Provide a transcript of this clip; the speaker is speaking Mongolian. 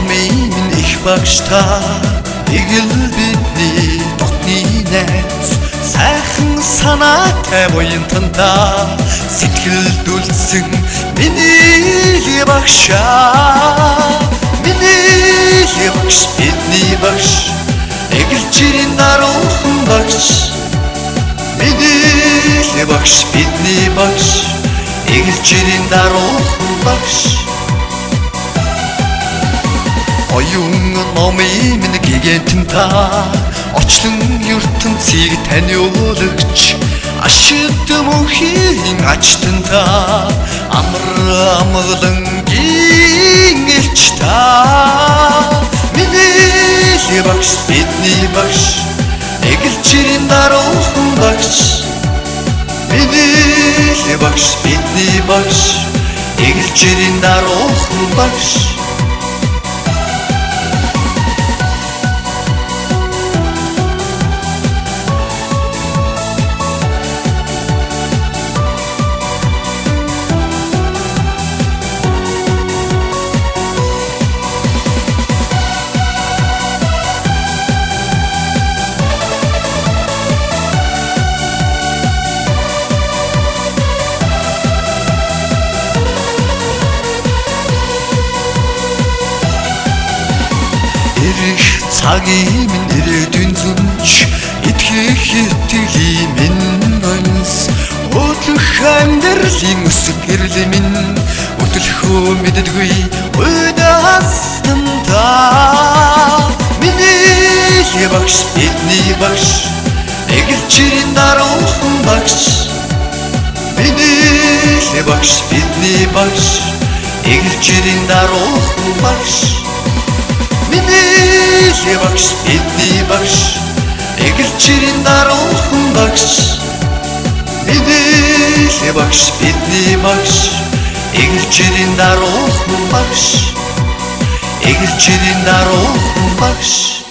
номын минь их багшта эгэл бидний дотны найз сайхан санаатай буянтанда сэтгэлдүүлсэн миний багшаа миний багш бидний багш эгэл чирийн даруухан багш миний багш бидний багш эгэл чирийн даруухан багш оюун номын минь гигантэн та очлон ертөнцийг таниулагч ашигт мөнхийн ачтан та амар амгалангийн элч та миний багш бидний багш эгэл чирийн даруухан багш миний багш бидний багш эгэл чирийн даруухан багш цагийн минь ирээдүйн зүнч итгэх итгэлийн минь онс өдлөх амьдралын өсөг гэрэл минь өдлөхөө мэддэггүй уйдасан та миний багш бидний багш эгэл чирийн даруухан багш миний багш бидний багш эгэл чирийн даруухан багш миний багш бидний багш эгэл чирийн даруухан багш миний багш бидний багш эгэл чирийн даруухан багш эгэл чирийн даруухан багш